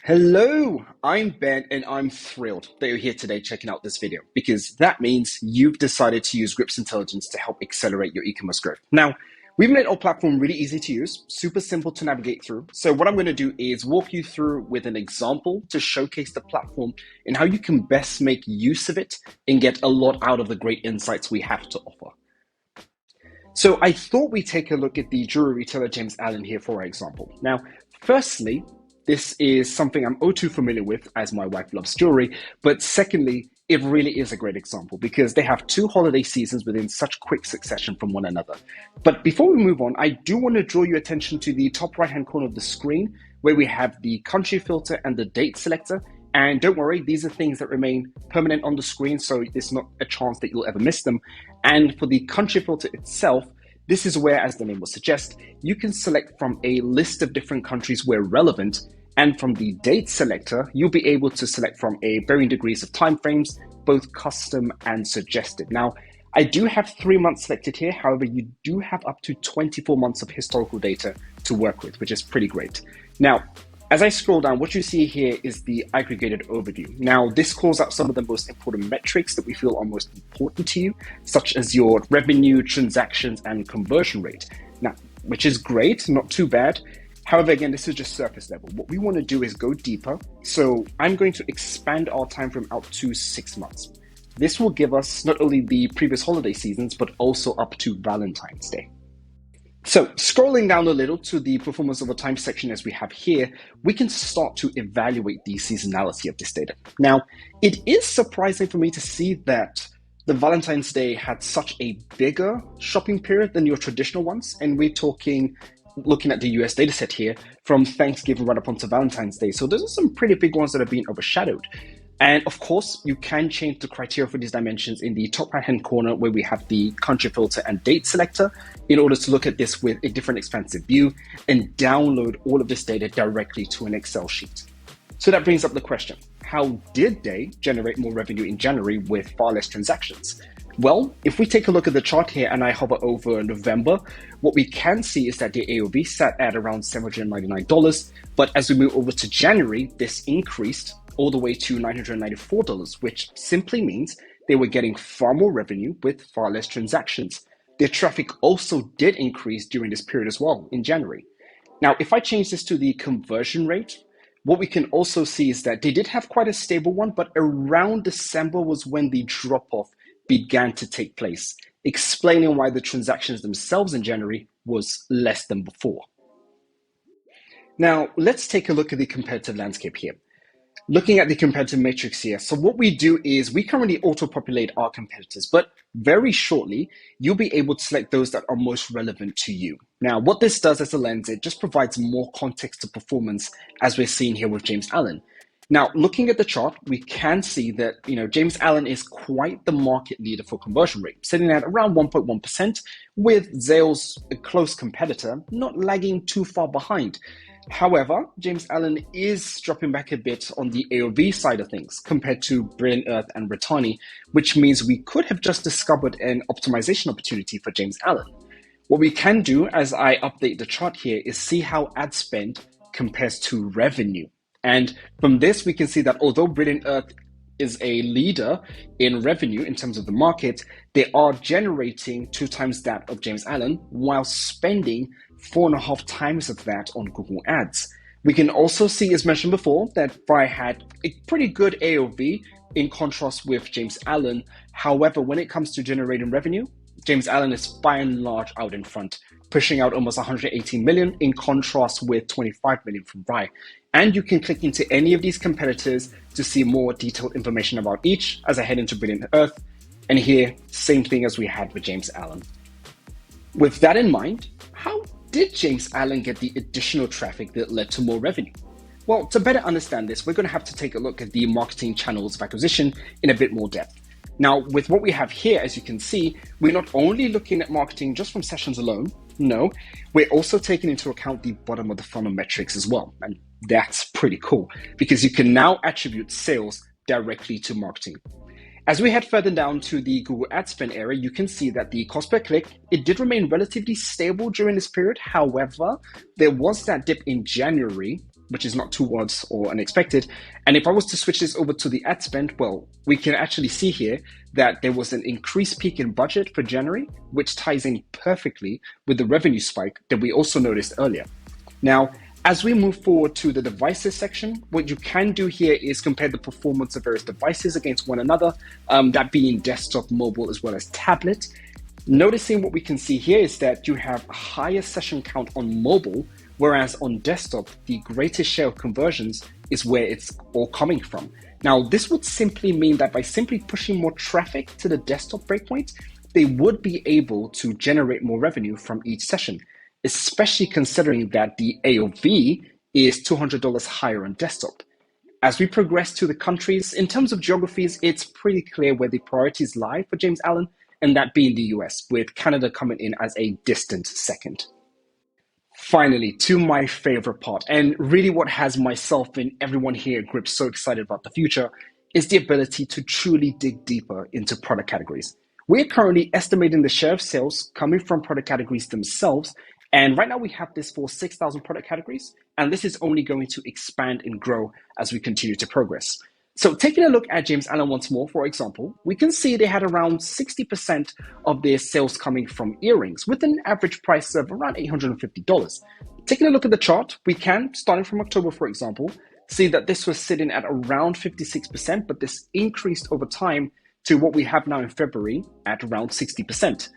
Hello, I'm Ben and I'm thrilled that you're here today checking out this video because that means you've decided to use Grips Intelligence to help accelerate your e-commerce growth. Now, we've made our platform really easy to use, super simple to navigate through. So what I'm going to do is walk you through with an example to showcase the platform and how you can best make use of it and get a lot out of the great insights we have to offer. So I thought we'd take a look at the jewelry retailer James Allen here for our example. Now, firstly, this is something I'm all too familiar with as my wife loves jewelry. But secondly, it really is a great example because they have two holiday seasons within such quick succession from one another. But before we move on, I do want to draw your attention to the top right-hand corner of the screen where we have the country filter and the date selector. And don't worry, these are things that remain permanent on the screen, so there's not a chance that you'll ever miss them. And for the country filter itself, this is where, as the name will suggest, you can select from a list of different countries where relevant. And from the date selector, you'll be able to select from a varying degrees of timeframes, both custom and suggested. Now, I do have 3 months selected here. However, you do have up to 24 months of historical data to work with, which is pretty great. Now, as I scroll down, what you see here is the aggregated overview. Now, this calls out some of the most important metrics that we feel are most important to you, such as your revenue, transactions, and conversion rate. Now, which is great, not too bad. However, again, this is just surface level. What we want to do is go deeper. So I'm going to expand our time frame out to 6 months. This will give us not only the previous holiday seasons, but also up to Valentine's Day. So scrolling down a little to the performance over time section as we have here, we can start to evaluate the seasonality of this data. Now, it is surprising for me to see that the Valentine's Day had such a bigger shopping period than your traditional ones. And we're talking, looking at the US data set here, from Thanksgiving right up onto Valentine's Day. So those are some pretty big ones that have been overshadowed. And of course, you can change the criteria for these dimensions in the top right-hand corner where we have the country filter and date selector in order to look at this with a different expansive view and download all of this data directly to an Excel sheet. So that brings up the question, how did they generate more revenue in January with far less transactions? Well, if we take a look at the chart here and I hover over November, what we can see is that the AOV sat at around $799. But as we move over to January, this increased all the way to $994, which simply means they were getting far more revenue with far less transactions. Their traffic also did increase during this period as well in January. Now, if I change this to the conversion rate, what we can also see is that they did have quite a stable one, but around December was when the drop-off began to take place, explaining why the transactions themselves in January was less than before. Now, let's take a look at the competitive landscape here. Looking at the competitive matrix here, so what we do is we currently auto-populate our competitors, but very shortly, you'll be able to select those that are most relevant to you. Now, what this does as a lens, it just provides more context to performance as we're seeing here with James Allen. Now, looking at the chart, we can see that James Allen is quite the market leader for conversion rate, sitting at around 1.1%, with Zales, a close competitor, not lagging too far behind. However, James Allen is dropping back a bit on the AOV side of things compared to Brilliant Earth and Brittany, which means we could have just discovered an optimization opportunity for James Allen. What we can do as I update the chart here is see how ad spend compares to revenue. And from this, we can see that although Brilliant Earth is a leader in revenue in terms of the market, they are generating 2 times that of James Allen while spending 4.5 times of that on Google Ads. We can also see, as mentioned before, that Vi had a pretty good AOV in contrast with James Allen. However, when it comes to generating revenue, James Allen is by and large out in front, pushing out almost 118 million in contrast with 25 million from Vi. And you can click into any of these competitors to see more detailed information about each as I head into Brilliant Earth. And here, same thing as we had with James Allen. With that in mind, how did James Allen get the additional traffic that led to more revenue? Well, to better understand this, we're going to have to take a look at the marketing channels of acquisition in a bit more depth. Now, with what we have here, as you can see, we're not only looking at marketing just from sessions alone. No, we're also taking into account the bottom of the funnel metrics as well. And that's pretty cool because you can now attribute sales directly to marketing. As we head further down to the Google Ad Spend area, you can see that the cost per click, it did remain relatively stable during this period. However, there was that dip in January, which is not too odd or unexpected. And if I was to switch this over to the ad spend, well, we can actually see here that there was an increased peak in budget for January, which ties in perfectly with the revenue spike that we also noticed earlier. Now, as we move forward to the devices section, what you can do here is compare the performance of various devices against one another, that being desktop, mobile, as well as tablet. Noticing what we can see here is that you have a higher session count on mobile, whereas on desktop, the greatest share of conversions is where it's all coming from. Now, this would simply mean that by simply pushing more traffic to the desktop breakpoint, they would be able to generate more revenue from each session, especially considering that the AOV is $200 higher on desktop. As we progress to the countries, in terms of geographies, it's pretty clear where the priorities lie for James Allen, and that being the US, with Canada coming in as a distant second. Finally, to my favorite part, and really what has myself and everyone here at Grip so excited about the future, is the ability to truly dig deeper into product categories. We're currently estimating the share of sales coming from product categories themselves, and right now we have this for 6,000 product categories, and this is only going to expand and grow as we continue to progress. So taking a look at James Allen once more, for example, we can see they had around 60% of their sales coming from earrings with an average price of around $850. Taking a look at the chart, we can, starting from October, for example, see that this was sitting at around 56%, but this increased over time to what we have now in February at around 60%.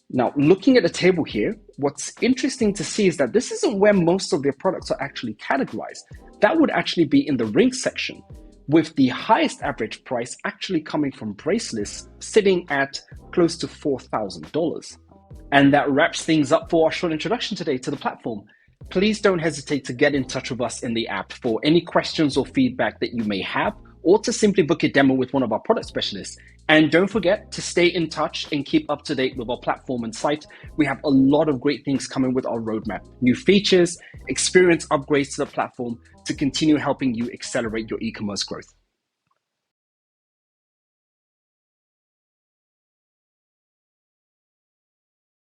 Now, looking at the table here, what's interesting to see is that this isn't where most of their products are actually categorized. That would actually be in the ring section, with the highest average price actually coming from bracelets sitting at close to $4,000. And that wraps things up for our short introduction today to the platform. Please don't hesitate to get in touch with us in the app for any questions or feedback that you may have, or to simply book a demo with one of our product specialists. And don't forget to stay in touch and keep up to date with our platform and site. We have a lot of great things coming with our roadmap, new features, experience upgrades to the platform to continue helping you accelerate your e-commerce growth.